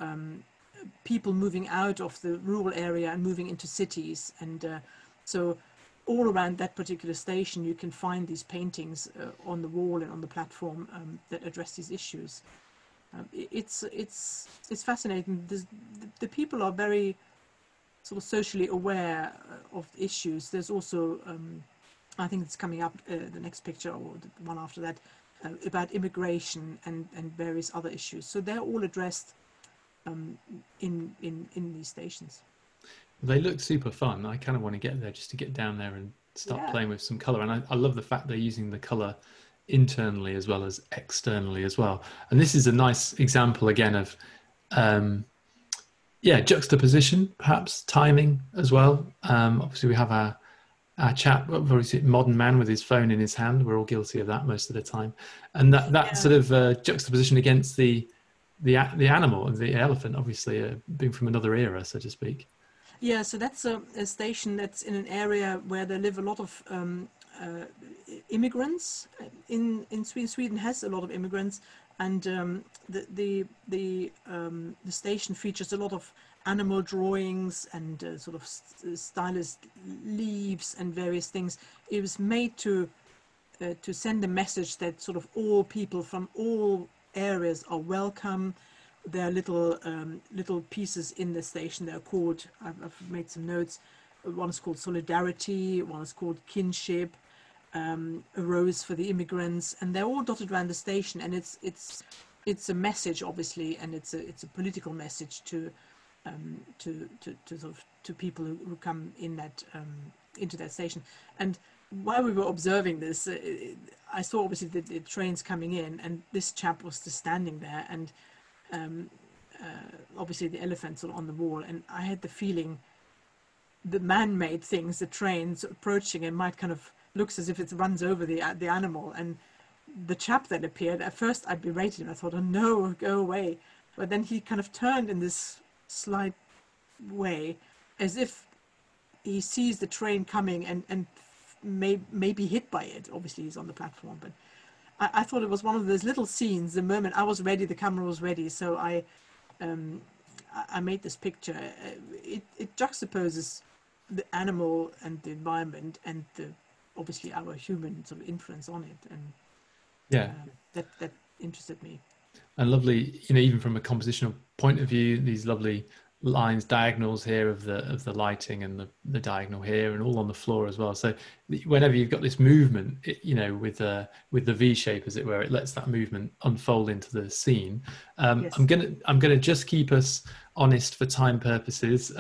people moving out of the rural area and moving into cities. And so all around that particular station you can find these paintings on the wall and on the platform that address these issues. It's fascinating. The people are very sort of socially aware of issues. There's also I think it's coming up, the next picture or the one after that, about immigration and various other issues. So they're all addressed in these stations. They look super fun. I kind of want to get there just to get down there and start playing with some color. And I love the fact they're using the color internally as well as externally as well. And this is a nice example again of, juxtaposition, perhaps timing as well. Obviously we have our chap, obviously modern man with his phone in his hand. We're all guilty of that most of the time. And that sort of juxtaposition against the animal, the elephant, obviously being from another era, so to speak. Yeah, so that's a station that's in an area where there live a lot of immigrants in Sweden. Sweden has a lot of immigrants, and the station features a lot of animal drawings and sort of stylized leaves and various things. It was made to send a message that sort of all people from all areas are welcome. There are little pieces in the station that are called, I've made some notes, one is called solidarity, one is called kinship, a rose for the immigrants, and they're all dotted around the station, and it's a message, obviously, and it's a political message to sort of to people who come in that into that station. And while we were observing this, I saw obviously the trains coming in, and this chap was just standing there, and obviously the elephants are on the wall, and I had the feeling the man-made things, the trains approaching, and might kind of looks as if it runs over the animal. And the chap that appeared, at first I berated him. I thought, oh no, go away. But then he kind of turned in this slight way, as if he sees the train coming and may be hit by it. Obviously he's on the platform, but I thought it was one of those little scenes. The moment I was ready, the camera was ready, so I made this picture. It juxtaposes the animal and the environment and obviously our human sort of influence on it, and yeah, that interested me. And lovely, even from a compositional point of view, these lovely lines, diagonals here of the lighting, and the diagonal here, and all on the floor as well. So whenever you've got this movement, with the V shape, as it were, it lets that movement unfold into the scene. Yes. I'm gonna just keep us honest for time purposes.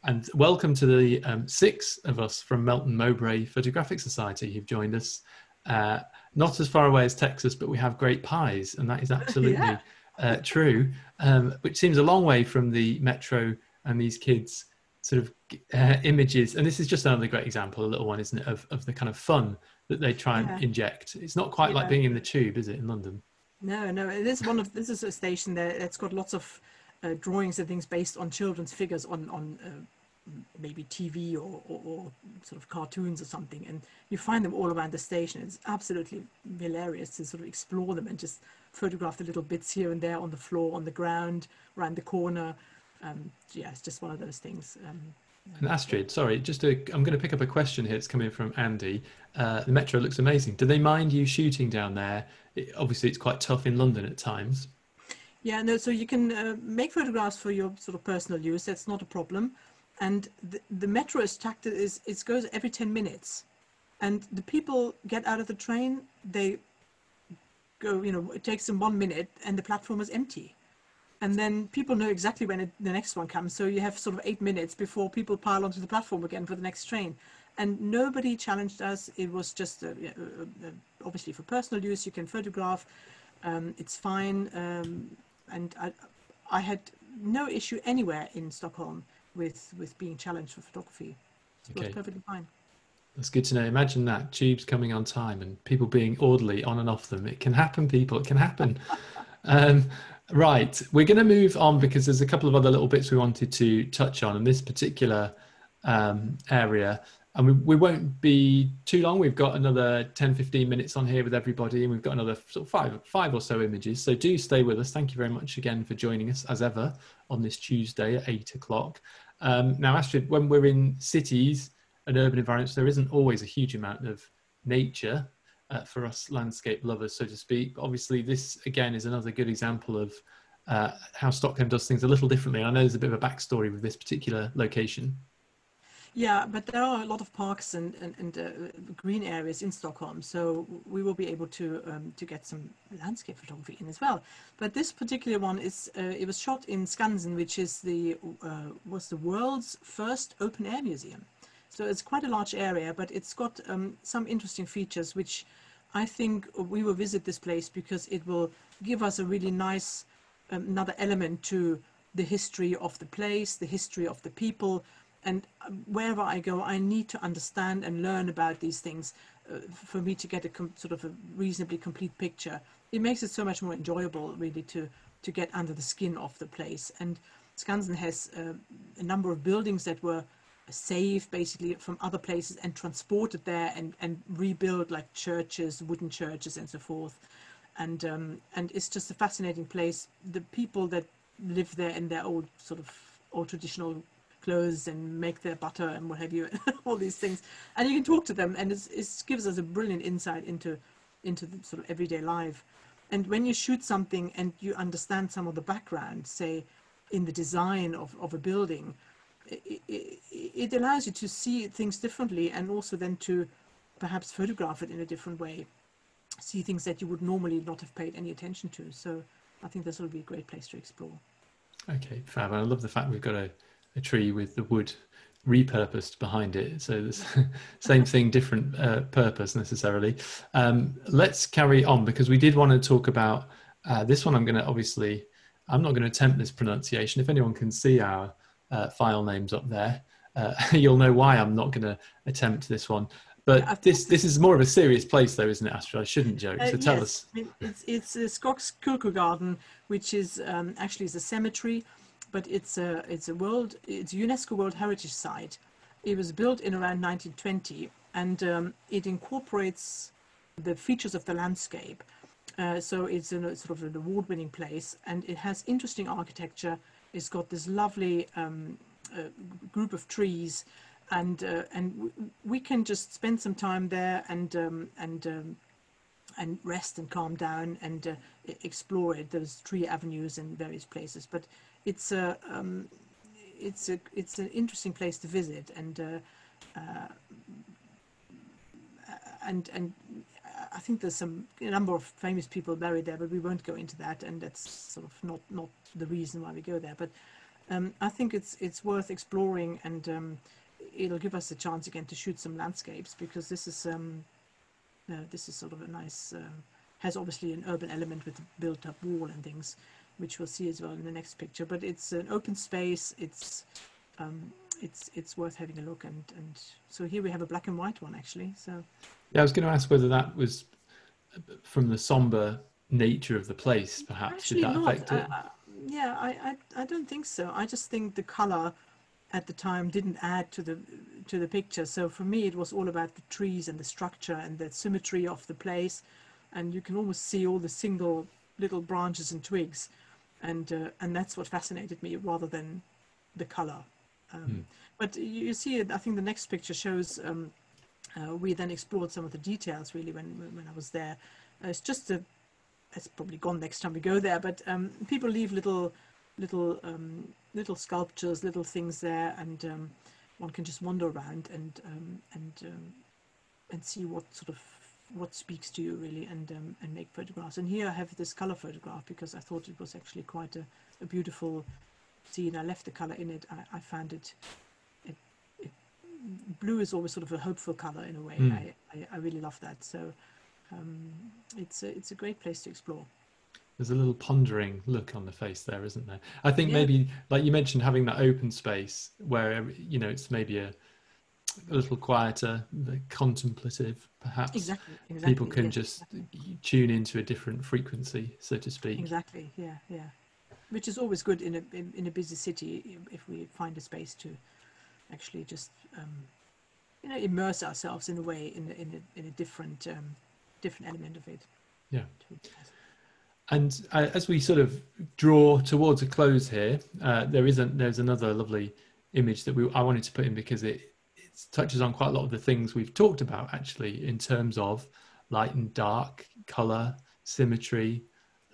And welcome to the 6 of us from Melton Mowbray Photographic Society who've joined us. Not as far away as Texas, but we have great pies, and that is absolutely true, which seems a long way from the metro and these kids' sort of images. And this is just another great example, a little one, isn't it, of the kind of fun that they try and inject. It's not quite like being in the tube, is it, in London? No, this is a station that's got lots of drawings and things based on children's figures on maybe TV or sort of cartoons or something, and you find them all around the station. It's absolutely hilarious to sort of explore them and just photograph the little bits here and there on the floor, on the ground, around the corner. It's just one of those things. And Astrid, sorry, I'm going to pick up a question here. It's coming from Andy. The metro looks amazing. Do they mind you shooting down there? Obviously, it's quite tough in London at times. Yeah, no, so you can make photographs for your sort of personal use. That's not a problem. And the metro is tacted, it goes every 10 minutes. And the people get out of the train, they go, it takes them 1 minute and the platform is empty. And then people know exactly when the next one comes. So you have sort of 8 minutes before people pile onto the platform again for the next train. And nobody challenged us. It was just, obviously for personal use, you can photograph. It's fine. And I had no issue anywhere in Stockholm with being challenged for photography. It was perfectly fine. That's good to know. Imagine that, tubes coming on time and people being orderly on and off them. It can happen, people. It can happen. Right, we're going to move on because there's a couple of other little bits we wanted to touch on in this particular area. And we won't be too long. We've got another 10-15 minutes on here with everybody, and we've got another sort of five or so images. So do stay with us. Thank you very much again for joining us, as ever, on this Tuesday at 8 o'clock. Now, Astrid, when we're in cities and urban environments, there isn't always a huge amount of nature for us landscape lovers, so to speak. But obviously, this, again, is another good example of how Stockholm does things a little differently. I know there's a bit of a backstory with this particular location. Yeah, but there are a lot of parks and green areas in Stockholm, so we will be able to get some landscape photography in as well. But this particular one it was shot in Skansen, which is was the world's first open air museum. So it's quite a large area, but it's got some interesting features, which I think we will visit this place because it will give us a really nice another element to the history of the place, the history of the people. And wherever I go, I need to understand and learn about these things for me to get a sort of a reasonably complete picture. It makes it so much more enjoyable, really, to get under the skin of the place. And Skansen has a number of buildings that were saved, basically, from other places and transported there and rebuilt, like churches, wooden churches, and so forth. and it's just a fascinating place. The people that live there in their old sort of old traditional clothes and make their butter and what have you, all these things, and you can talk to them, and it gives us a brilliant insight into the sort of everyday life. And when you shoot something and you understand some of the background, say in the design of a building, it allows you to see things differently, and also then to perhaps photograph it in a different way, see things that you would normally not have paid any attention to. So I think this will be a great place to explore. Okay, fab. I love the fact we've got a tree with the wood repurposed behind it. So the same thing, different purpose necessarily. Let's carry on, because we did want to talk about this one. I'm not going to attempt this pronunciation. If anyone can see our file names up there, you'll know why I'm not going to attempt this one. But this is more of a serious place, though, isn't it, Astrid? I shouldn't joke. So tell us. I mean, it's Skog's Kyrkogården, which is actually is a cemetery, but it's a UNESCO World Heritage Site. It was built in around 1920, and it incorporates the features of the landscape. So it's a sort of an award-winning place, and it has interesting architecture. It's got this lovely group of trees. And we can just spend some time there and rest and calm down and explore it. There's tree avenues in various places, but it's an interesting place to visit, and I think there's a number of famous people buried there, but we won't go into that, and that's sort of not the reason why we go there. But I think it's worth exploring, and it'll give us a chance again to shoot some landscapes, because this is sort of a nice, has obviously an urban element with a built-up wall and things, which we'll see as well in the next picture. But it's an open space. It's worth having a look, and so here we have a black and white one actually. So yeah, I was going to ask whether that was from the somber nature of the place, perhaps. Actually, did that not. affect it? I don't think so. I just think the color at the time didn't add to the picture. So for me, it was all about the trees and the structure and the symmetry of the place, and you can almost see all the single little branches and twigs, and that's what fascinated me rather than the color. But you see, I think the next picture shows. We then explored some of the details really when I was there. It's probably gone next time we go there, but people leave little sculptures, little things there, and one can just wander around and see what speaks to you really, and make photographs. And here I have this color photograph because I thought it was actually quite a beautiful scene. I left the color in it. I found it blue is always sort of a hopeful color in a way. I really love that. So it's a great place to explore. There's a little pondering look on the face there, isn't there? I think maybe, like you mentioned, having that open space where, it's maybe a little quieter, contemplative, perhaps. Exactly. People can just tune into a different frequency, so to speak. Exactly. Yeah. Which is always good in a busy city, if we find a space to actually just immerse ourselves in a way in a different element of it. Yeah. And as we sort of draw towards a close here, there's another lovely image that I wanted to put in, because it touches on quite a lot of the things we've talked about actually, in terms of light and dark, color, symmetry,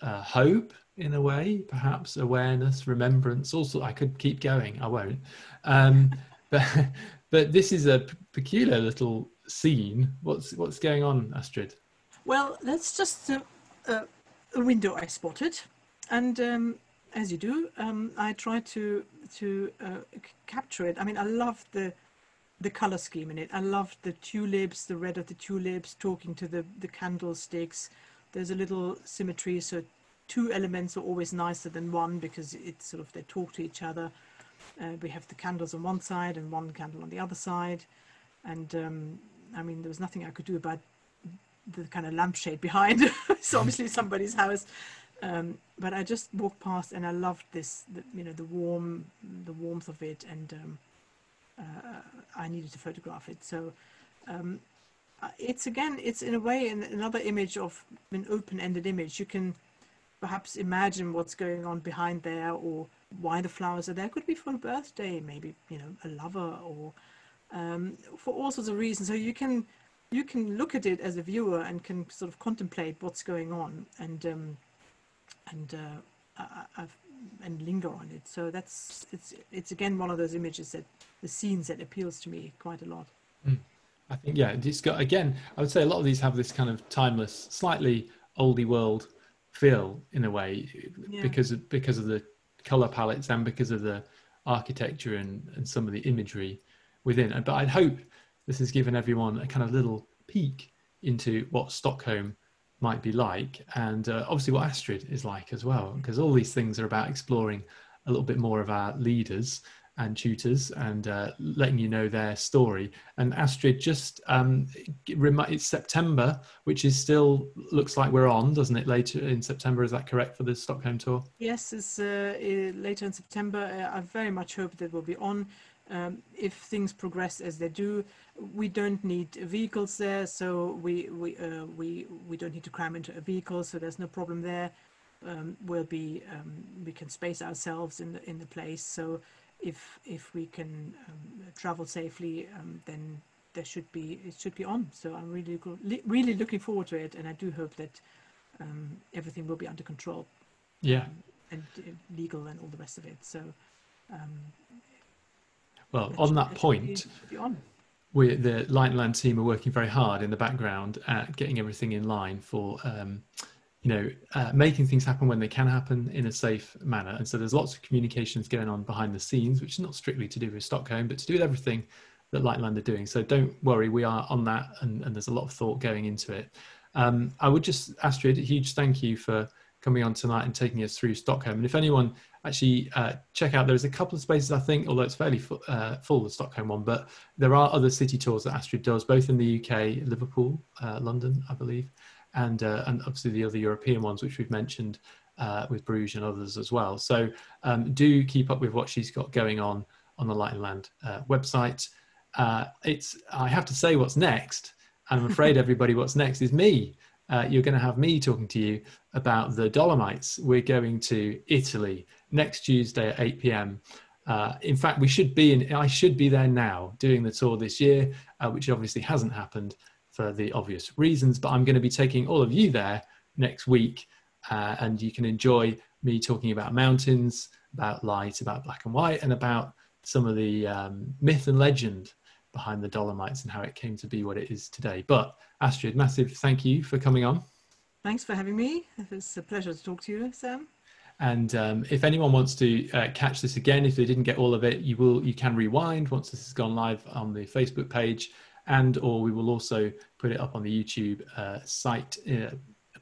hope in a way, perhaps awareness, remembrance. Also, I could keep going. I won't. But this is a peculiar little scene. What's going on, Astrid? Well, that's just a window I spotted, and as you do, I tried to capture it. I mean, I love the color scheme in it. I love the tulips, the red of the tulips talking to the candlesticks. There's a little symmetry, so two elements are always nicer than one, because it's sort of, they talk to each other. We have the candles on one side and one candle on the other side, and I mean, there was nothing I could do about the kind of lampshade behind. It's obviously somebody's house, but I just walked past and I loved this, the warmth of it, and I needed to photograph it. So it's again, it's in a way another image of an open-ended image. You can perhaps imagine what's going on behind there, or why the flowers are there. Could be for a birthday, maybe, you know, a lover, or for all sorts of reasons. So you can look at it as a viewer and can sort of contemplate what's going on, and and linger on it. So it's again one of those images, that the scenes, that appeals to me quite a lot. I think, yeah, it's got, again, I would say a lot of these have this kind of timeless, slightly oldie world feel in a way, Yeah. because of the color palettes and because of the architecture and some of the imagery within. But I'd hope this has given everyone a kind of little peek into what Stockholm might be like, and obviously what Astrid is like as well, because all these things are about exploring a little bit more of our leaders and tutors, and letting you know their story. And Astrid, just it's September, which is still, looks like we're on, doesn't it, later in September? Is that correct for the Stockholm tour? Yes, it's later in September. I very much hope that we'll be on. If things progress as they do, we don't need vehicles there, so we don't need to cram into a vehicle, so there's no problem there. We can space ourselves in the place. So if we can travel safely, then it should be on. So I'm really looking forward to it, and I do hope that everything will be under control. Yeah. And legal and all the rest of it. So well, on that point, should be on. The Light and Land team are working very hard in the background at getting everything in line for making things happen when they can happen in a safe manner. And so there's lots of communications going on behind the scenes, which is not strictly to do with Stockholm, but to do with everything that Light and Land are doing. So don't worry, we are on that, and there's a lot of thought going into it. I would just, Astrid, a huge thank you for coming on tonight and taking us through Stockholm. And if anyone actually check out, there's a couple of spaces, I think, although it's fairly full, the Stockholm one, but there are other city tours that Astrid does, both in the UK, Liverpool, London, I believe, and obviously the other European ones, which we've mentioned with Bruges and others as well. So do keep up with what she's got going on the Light and Land website. I have to say what's next, and I'm afraid everybody, what's next is me. You're going to have me talking to you about the Dolomites. We're going to Italy next Tuesday at 8 p.m. In fact, I should be there now doing the tour this year, which obviously hasn't happened for the obvious reasons, but I'm going to be taking all of you there next week, and you can enjoy me talking about mountains, about light, about black and white, and about some of the myth and legend behind the Dolomites and how it came to be what it is today. But Astrid, massive thank you for coming on. Thanks for having me. It was a pleasure to talk to you, Sam. And if anyone wants to catch this again, if they didn't get all of it, you can rewind once this has gone live on the Facebook page, or we will also put it up on the YouTube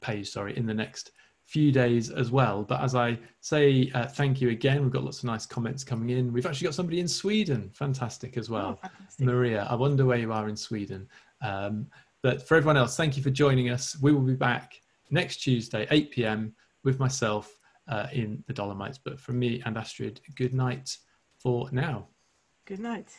page in the next few days as well. But as I say, thank you again. We've got lots of nice comments coming in. We've actually got somebody in Sweden, fantastic as well. Oh, fantastic. Maria, I wonder where you are in Sweden. But for everyone else, thank you for joining us. We will be back next Tuesday, 8 p.m. with myself in the Dolomites. But from me and Astrid, good night for now. Good night.